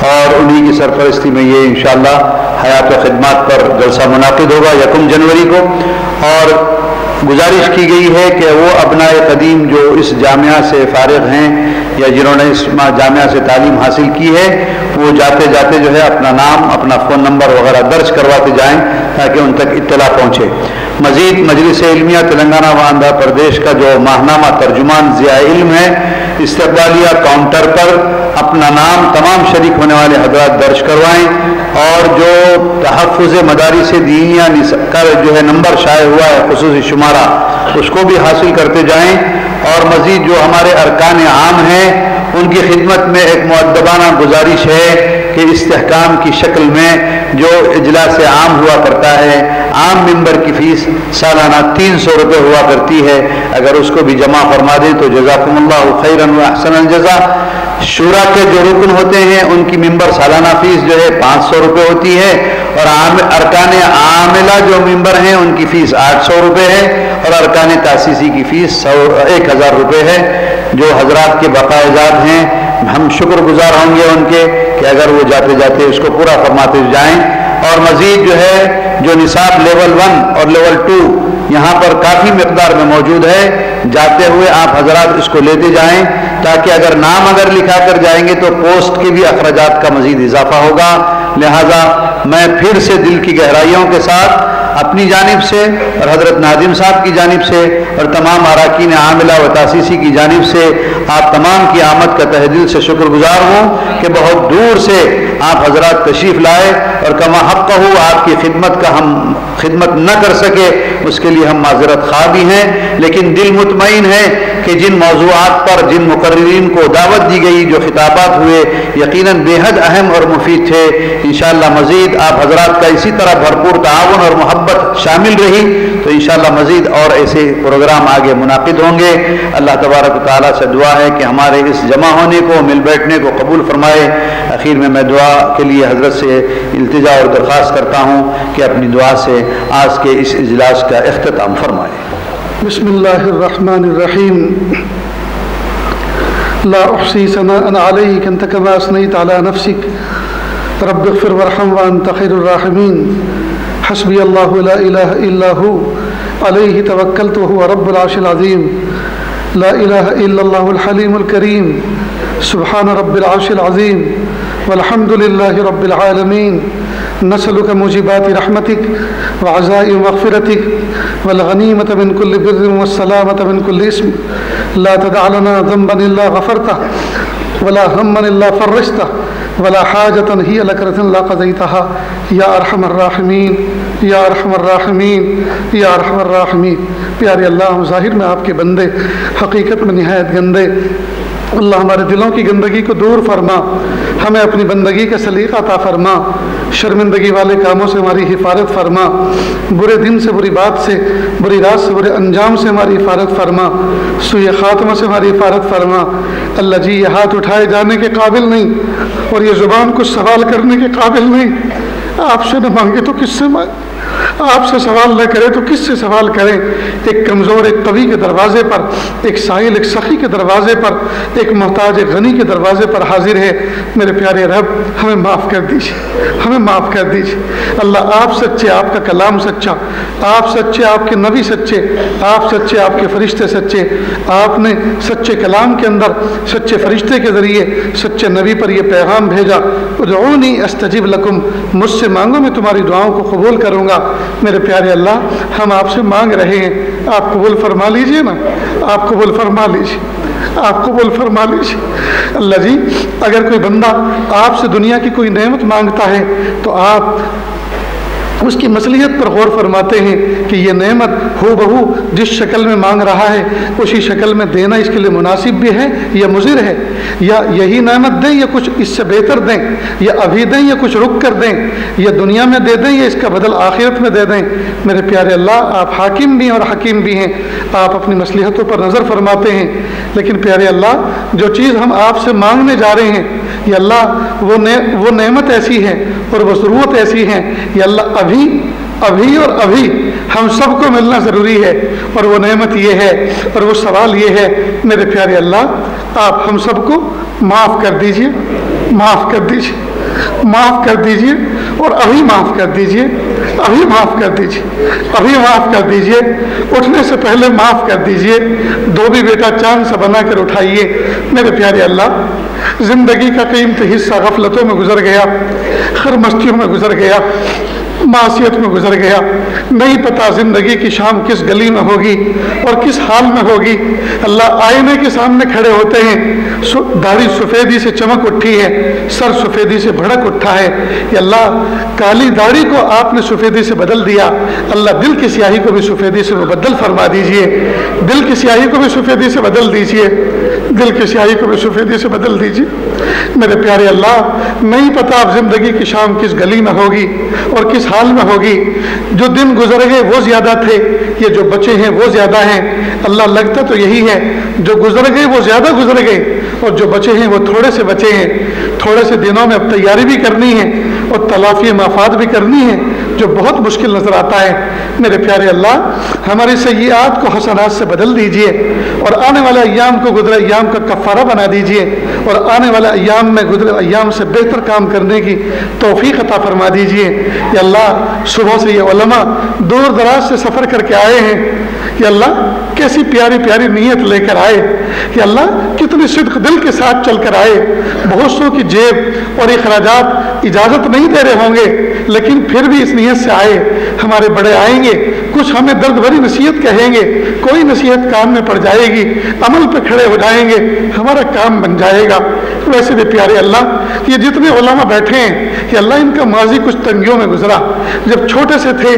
اور انہی کی سرپرستی میں یہ انشاءاللہ حیات و خدمات پر جلسہ منعقد ہوگا 1 جنوری کو۔ اور گزارش کی گئی ہے کہ وہ ابناء قدیم جو اس جامعہ سے فارغ ہیں یا جنہوں نے اس جامعہ سے تعلیم حاصل کی ہے، وہ جاتے جاتے جو ہے اپنا نام، اپنا فون نمبر وغیرہ درج کرواتے جائیں تاکہ ان تک اطلاع پہنچے۔ مزید مجلس علمیہ تلنگانہ و آندھرا پردیش کا جو ماہنامہ ترجمان ضیاء علم ہے، استقبالیہ کاؤنٹر پر اپنا نام تمام شریک ہونے والے حضرات درج کروائیں، اور جو تحفظ مدارس دینیہ کا جو ہے نمبر شائع ہوا ہے خصوصی شمارہ، اس کو بھی حاصل کرتے جائیں۔ اور مزید جو ہمارے ارکان عام ہیں ان کی خدمت میں ایک مؤدبانہ گزارش ہے کہ استحکام کی شکل میں جو اجلاس عام ہوا کرتا ہے، عام ممبر کی فیس سالانہ 300 روپے ہوا کرتی ہے، اگر اس کو بھی جمع فرما دیں تو جزاکم اللہ خیراً و احسن الجزاء۔ شورا کے جو رکن ہوتے ہیں ان کی ممبر سالانہ فیس جو ہے 500 روپے ہوتی ہے، اور ارکان عاملہ جو ممبر ہیں ان کی فیس 800 روپے ہے، اور ارکان تاسیسی کی فیس 1000 روپے ہے۔ جو حضرات کے باقاعدات ہیں ہم شکر گزار ہوں گے ان کے کہ اگر وہ جاتے جاتے اس کو پورا فرماتے جائیں۔ اور مزید جو ہے جو نصاب لیول 1 اور لیول 2 یہاں پر کافی مقدار میں موجود ہے، جاتے ہوئے آپ حضرات اس کو لیتے جائیں، تاکہ اگر نام اگر لکھا کر جائیں گے تو پوسٹ کے بھی اخراجات کا مزید اضافہ ہوگا۔ لہٰذا میں پھر سے دل کی گہرائیوں کے ساتھ اپنی جانب سے اور حضرت ناظم صاحب کی جانب سے اور تمام اراکین عاملہ و تاسیسی کی جانب سے آپ تمام کی آمد کا تہ دل سے شکر گزار ہوں کہ بہت دور سے آپ حضرات تشریف لائے، اور کما حق ہو آپ کی خدمت کا ہم خدمت نہ کر سکے اس کے لیے ہم معذرت خواہ بھی ہیں، لیکن دل مطمئن ہے کہ جن موضوعات پر جن مقررین کو دعوت دی گئی، جو خطابات ہوئے، یقیناً بے حد اہم اور مفید تھے۔ انشاءاللہ مزید آپ حضرات کا اسی طرح بھرپور تعاون اور محبت شامل رہی تو انشاءاللہ مزید اور ایسے پروگرام آگے منعقد ہوں گے۔ اللہ تبارک و تعالیٰ سے دعا ہے کہ ہمارے اس جمع ہونے کو، مل بیٹھنے کو قبول فرمائے۔ اخیر میں دعا کے لیے حضرت سے التجا اور درخواست کرتا ہوں کہ اپنی دعا سے آج کے اس اجلاس کا اختتام فرمائے۔ بسم اللہ الرحمن الرحیم۔ لا أحصي ثناء عليك أنت كما أثنيت على نفسك رب اغفر وارحم وأنت خير الراحمين حسبي الله لا إله إلا هو عليه توكلت وهو رب العرش العظيم لا إله إلا الله الحليم الكريم سبحان رب العرش العظيم والحمد لله رب العالمين نسألك موجبات رحمتك وعزائم مغفرتك والغنيمة من كل بر والسلامة من كل اسم لا تدع لنا ذنبا إلا غفرته ولا هما إلا فرجته ولا حاجة هي لك إلا قضيتها یا ارحم الراحمین یا ارحم الراحمین یا ارحم الراحمین۔ پیارے اللہ، ہم ظاہر میں آپ کے بندے، حقیقت میں نہایت گندے۔ اللہ ہمارے دلوں کی گندگی کو دور فرما، ہمیں اپنی بندگی کا سلیقہ عطا فرما، شرمندگی والے کاموں سے ہماری حفاظت فرما، برے دن سے، بری بات سے، بری رات سے، برے انجام سے ہماری حفاظت فرما، سوء خاتمہ سے ہماری حفاظت فرما۔ اللہ جی، یہ ہاتھ اٹھائے جانے کے قابل نہیں اور یہ زبان کو سوال کرنے کے قابل نہیں۔ آپ سے نہ مانگے تو کس سے مانگے؟ آپ سے سوال نہ کرے تو کس سے سوال کریں؟ ایک کمزور ایک قوی کے دروازے پر، ایک سائل ایک سخی کے دروازے پر، ایک محتاج ایک غنی کے دروازے پر حاضر ہے۔ میرے پیارے رب، ہمیں معاف کر دیجیے، ہمیں معاف کر دیجیے۔ اللہ، آپ سچے، آپ کا کلام سچا، آپ سچے، آپ کے نبی سچے، آپ سچے، آپ کے فرشتے سچے۔ آپ نے سچے کلام کے اندر سچے فرشتے کے ذریعے سچے نبی پر یہ پیغام بھیجا، ادعونی استجب لکم، مجھ سے مانگو میں تمہاری دعاؤں کو قبول کروں گا۔ میرے پیارے اللہ، ہم آپ سے مانگ رہے ہیں، آپ قبول فرما لیجئے نا، آپ قبول فرما لیجئے، آپ قبول فرما لیجئے۔ اللہ جی، اگر کوئی بندہ آپ سے دنیا کی کوئی نعمت مانگتا ہے تو آپ اس کی مصلحت پر غور فرماتے ہیں کہ یہ نعمت ہو بہو جس شکل میں مانگ رہا ہے اسی شکل میں دینا اس کے لیے مناسب بھی ہے یا مضر ہے، یا یہی نعمت دیں یا کچھ اس سے بہتر دیں، یا ابھی دیں یا کچھ رک کر دیں، یا دنیا میں دے دیں یا اس کا بدل آخرت میں دے دیں۔ میرے پیارے اللہ، آپ حاکم بھی ہیں اور حکیم بھی ہیں، آپ اپنی مصلحتوں پر نظر فرماتے ہیں۔ لیکن پیارے اللہ، جو چیز ہم آپ سے مانگنے جا رہے ہیں یا اللہ، وہ نعمت ایسی ہے اور وہ ضرورت ایسی ہے یا اللہ، ابھی اور ابھی ہم سب کو ملنا ضروری ہے، اور وہ نعمت یہ ہے اور وہ سوال یہ ہے۔ میرے پیارے اللہ، آپ ہم سب کو معاف کر دیجئے، معاف کر دیجئے، معاف کر دیجئے، اور ابھی معاف کر دیجئے، ابھی معاف کر دیجئے، ابھی معاف کر دیجئے، اٹھنے سے پہلے معاف کر دیجئے۔ دھوبی بیٹا چاند سے بنا کر اٹھائیے۔ میرے پیارے اللہ، زندگی کا قیمتی حصہ غفلتوں میں گزر گیا، خرمستیوں میں گزر گیا، معصیت میں گزر گیا، نہیں پتا زندگی کی شام کس گلی میں ہوگی اور کس حال میں ہوگی۔ اللہ، آئینے کے سامنے کھڑے ہوتے ہیں، داڑھی سفیدی سے چمک اٹھی ہے، سر سفیدی سے بھڑک اٹھا ہے۔ یا اللہ، کالی داڑھی کو آپ نے سفیدی سے بدل دیا، اللہ دل کی سیاہی کو بھی سفیدی سے مبدل فرما دیجئے، دل کی سیاہی کو بھی سفیدی سے بدل دیجئے، دل کی سیاہی کو بھی سفیدی سے بدل دیجئے۔ میرے پیارے اللہ، نہیں پتا اب زندگی کی شام کس گلی میں ہوگی اور کس حال میں ہوگی۔ جو دن گزر گئے وہ زیادہ تھے، یہ جو بچے ہیں وہ زیادہ ہیں۔ اللہ، لگتا تو یہی ہے، جو گزر گئے وہ زیادہ گزر گئے اور جو بچے ہیں وہ تھوڑے سے بچے ہیں۔ تھوڑے سے دنوں میں اب تیاری بھی کرنی ہے اور تلافی مفاد بھی کرنی ہے، جو بہت مشکل نظر آتا ہے۔ میرے پیارے اللہ، ہماری سیئات کو حسنات سے بدل دیجئے اور آنے والے ایام کو گزرے ایام کا کفارہ بنا دیجئے، اور آنے والے ایام میں گزرے ایام سے بہتر کام کرنے کی توفیق عطا فرما دیجئے۔ یا اللہ، صبح سے یہ علماء دور دراز سے سفر کر کے آئے ہیں، یا اللہ کیسی پیاری پیاری نیت لے کر آئے، یا اللہ کتنی صدق دل کے ساتھ چل کر آئے۔ بہت سو کی جیب اور اخراجات اجازت نہیں دے رہے ہوں گے، لیکن پھر بھی اس نیت سے آئے۔ ہمارے بڑے آئیں گے، کچھ ہمیں درد بھری نصیحت کہیں گے، کوئی نصیحت کام میں پڑ جائے گی، عمل پہ کھڑے ہو جائیں گے، ہمارا کام بن جائے گا۔ ویسے بھی پیارے اللہ، یہ جتنے علماء بیٹھے ہیں کہ اللہ ان کا ماضی کچھ تنگیوں میں گزرا۔ جب چھوٹے سے تھے،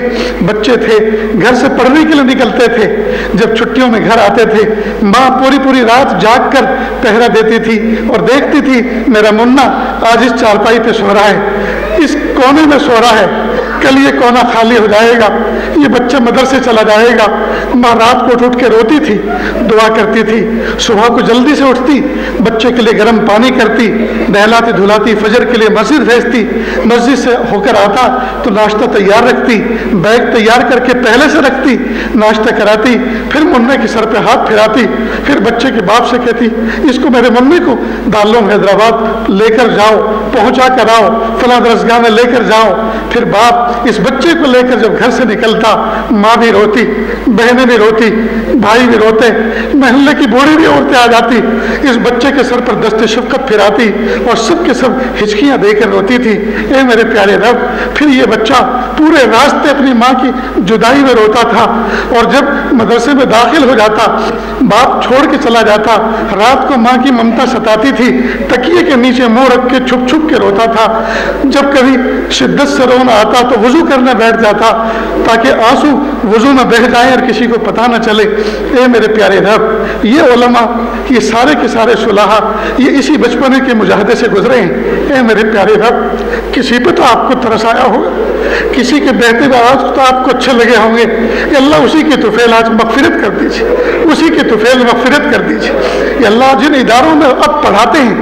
بچے تھے، گھر سے پڑھنے کے لیے نکلتے تھے، جب چھٹیوں میں گھر آتے تھے، ماں پوری پوری رات جاگ کر پہرا دیتی تھی اور دیکھتی تھی میرا منا آج اس چارپائی پہ سو رہا ہے، اس کونے میں سو رہا ہے، کل یہ کونا خالی ہو جائے گا، یہ بچہ مدرسے چلا جائے گا۔ ماں رات کو اٹھ کے روتی تھی، دعا کرتی تھی، صبح کو جلدی سے اٹھتی، بچے کے لیے گرم پانی کرتی، نہلاتی دھلاتی، فجر کے لیے مسجد بھیجتی، مسجد سے ہو کر آتا تو ناشتہ تیار رکھتی، بیگ تیار کر کے پہلے سے رکھتی، ناشتہ کراتی، پھر منع کے سر پہ ہاتھ پھراتی، پھر بچے کے باپ سے کہتی اس کو میرے ممی کو دارالعلوم حیدرآباد لے کر جاؤ، پہنچا کر آؤ، فلاں درسگاہ میں لے کر جاؤ۔ پھر باپ اس بچے کو لے کر جب گھر سے نکلتا، ماں بھی روتی، بہنیں بھی روتی، بھائی بھی روتے، محلے کی بوڑھی بھی عورتیں آ جاتی، اس بچے کے سر پر دست شفقت پھراتی اور سب کے سب ہچکیاں دے کر روتی تھی۔ اے میرے پیارے رب، پھر یہ بچہ پورے راستے اپنی ماں کی جدائی میں روتا تھا، اور جب مدرسے میں داخل ہو جاتا، باپ چھوڑ کے چلا جاتا، رات کو ماں کی ممتا ستاتی تھی، تکیے کے نیچے منہ رکھ کے چھپ چھپ کے روتا تھا۔ جب کبھی شدت سے رونا آتا تو وضو کرنے بیٹھ جاتا تاکہ آنسو وضو میں بہہ جائیں اور کسی کو پتہ نہ چلے۔ اے میرے پیارے رب، یہ علماء، یہ سارے کے سارے صلحاء، یہ اسی بچپنے کے مجاہدے سے گزرے ہیں۔ اے میرے پیارے رب، کسی پہ تو آپ کو ترس آیا ہوگا، کسی کے بہتے ہوئے آواز تو آپ کو اچھے لگے ہوں گے، کہ اللہ اسی کی طفیل آج مغفرت کر دیجیے، اسی کی طفیل مغفرت کر دیجیے۔ یا اللہ، جن اداروں میں اب پڑھاتے ہیں،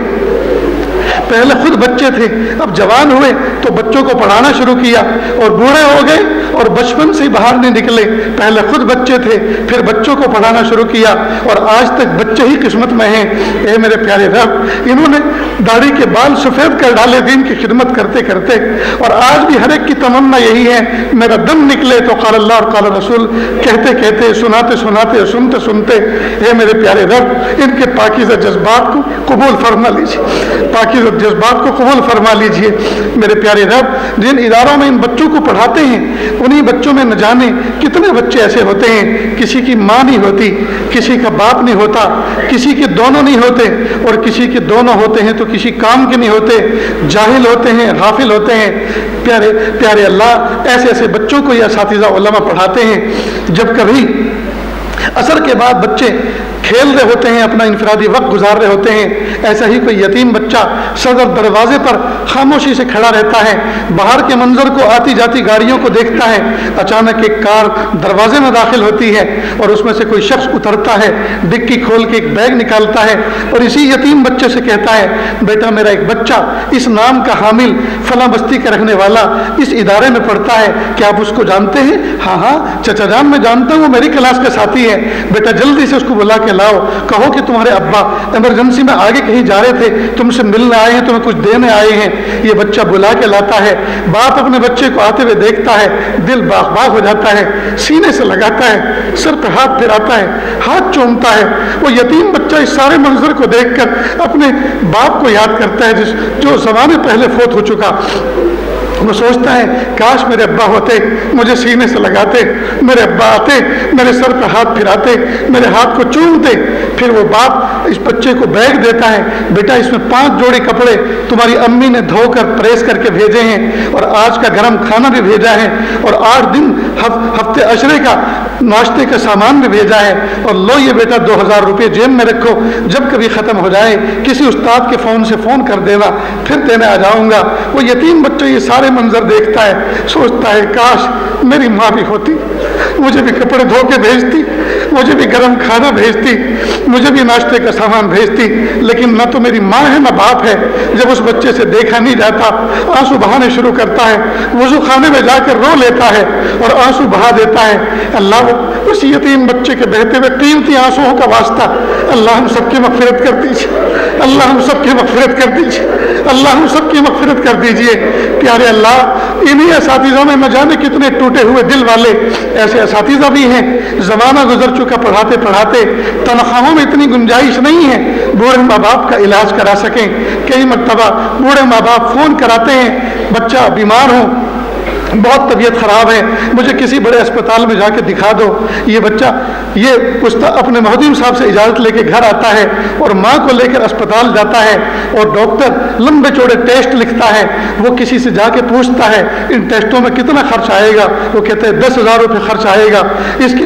پہلے خود بچے تھے، اب جوان ہوئے تو بچوں کو پڑھانا شروع کیا، اور بوڑھے ہو گئے اور بچپن سے باہر نہیں نکلے، پہلے خود بچے تھے پھر بچوں کو پڑھانا شروع کیا، اور آج تک بچے ہی قسمت میں ہیں۔ اے میرے پیارے رب، انہوں نے داڑھی کے بال سفید کر ڈالے دین کی خدمت کرتے کرتے، اور آج بھی ہر ایک کی تمنا یہی ہے میرا دم نکلے تو قال اللہ اور قال رسول کہتے کہتے، سناتے سناتے، سنتے سنتے۔ اے میرے پیارے رب، ان کے پاکیزہ جذبات کو قبول فرما لیجیے، پاکیزہ جذبات کو قبول فرما لیجئے۔ میرے پیارے رب، جن اداروں میں ان بچوں کو پڑھاتے ہیں، انہی بچوں میں نہ جانے کتنے بچے ایسے ہوتے ہیں، کسی کی ماں نہیں ہوتی، کسی کا باپ نہیں ہوتا، کسی کے دونوں نہیں ہوتے، اور کسی کے دونوں ہوتے ہیں تو کسی کام کے نہیں ہوتے، جاہل ہوتے ہیں، غافل ہوتے ہیں۔ پیارے پیارے اللہ، ایسے ایسے بچوں کو یہ اساتذہ علماء پڑھاتے ہیں۔ جب کبھی عصر کے بعد بچے کھیل رہے ہوتے ہیں، اپنا انفرادی وقت گزار رہے ہوتے ہیں، ایسا ہی کوئی یتیم بچہ صدر دروازے پر خاموشی سے کھڑا رہتا ہے، باہر کے منظر کو، آتی جاتی گاڑیوں کو دیکھتا ہے، اچانک ایک کار دروازے میں داخل ہوتی ہے اور اس میں سے کوئی شخص اترتا ہے، ڈگی کھول کے ایک بیگ نکالتا ہے اور اسی یتیم بچے سے کہتا ہے بیٹا میرا ایک بچہ اس نام کا حامل فلاں بستی کا رہنے والا اس ادارے میں پڑھتا ہے، کیا آپ اس کو جانتے ہیں؟ ہاں ہاں چچا جان میں جانتا ہوں، وہ میری کلاس کا ساتھی ہے، بیٹا جلدی سے اس کو بلا کے لاؤ، کہو کہ تمہارے ابا ایمرجنسی میں آگے کہیں جا رہے تھے، تم سے ملنے آئے ہیں، تمہیں کچھ دینے آئے ہیں۔ یہ بچہ بلا کے لاتا ہے، باپ اپنے بچے کو آتے ہوئے دیکھتا ہے، دل باغ باغ ہو جاتا ہے، سینے سے لگاتا ہے، سر پہ ہاتھ پھراتا ہے، ہاتھ چومتا ہے۔ وہ یتیم بچہ اس سارے منظر کو دیکھ کر اپنے باپ کو یاد کرتا ہے جو زمانے پہلے فوت ہو چکا۔ وہ سوچتا ہے کاش میرے ابا ہوتے، مجھے سینے سے لگاتے، میرے ابا آتے، میرے سر پہ ہاتھ پھراتے، میرے ہاتھ کو چومتے۔ پھر وہ باپ اس بچے کو بیگ دیتا ہے، بیٹا اس میں 5 جوڑے کپڑے تمہاری امی نے دھو کر پریس کر کے بھیجے ہیں، اور آج کا گرم کھانا بھی بھیجا ہے، اور 8 دن ہفتے عشرے کا ناشتے کا سامان بھی بھیجا ہے، اور لو یہ بیٹا 2000 روپے جیب میں رکھو، جب کبھی ختم ہو جائے کسی استاد کے فون سے فون کر دینا، پھر دینے آ جاؤں گا۔ وہ یتیم بچہ یہ سارے منظر دیکھتا ہے، سوچتا ہے کاش میری ماں بھی ہوتی، مجھے بھی کپڑے دھو کے بھیجتی، مجھے بھی گرم کھانا بھیجتی، مجھے بھی ناشتے کا سامان بھیجتی، لیکن نہ تو میری ماں ہے نہ باپ ہے۔ جب اس بچے سے دیکھا نہیں جاتا آنسو بہانے شروع کرتا ہے، وضو خانے میں جا کر رو لیتا ہے اور آنسو بہا دیتا ہے۔ اللہ اس یتیم بچے کے بہتے ہوئے قیمتی آنسوؤں کا واسطہ اللہ ہم سب کی مغفرت کر دیجیے، اللہ ہم سب کی مغفرت کر دیجیے، اللہ ہم سب کی مغفرت کر دیجیے۔ پیارے اللہ، انہی اساتذہ میں نہ جانے کتنے ٹوٹے ہوئے دل والے ایسے اساتذہ بھی ہیں، زمانہ گزر چکا پڑھاتے پڑھاتے تنخواہوں میں اتنی گنجائش نہیں ہے بوڑھے ماں باپ کا علاج کرا سکیں۔ کئی مرتبہ بوڑھے ماں باپ فون کراتے ہیں بچہ بیمار ہو، بہت طبیعت خراب ہے، مجھے کسی بڑے اسپتال میں جا کے دکھا دو۔ یہ بچہ اپنے مہدیم صاحب سے اجازت لے کے گھر آتا ہے اور ماں کو لے کر اسپتال جاتا ہے، اور ڈاکٹر لمبے چوڑے ٹیسٹ لکھتا ہے۔ وہ کسی سے جا کے پوچھتا ہے ان ٹیسٹوں میں کتنا خرچ آئے گا، وہ کہتے ہیں 10,000 روپے خرچ آئے گا۔ اس کی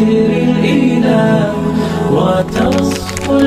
بذكر الإله وتصفو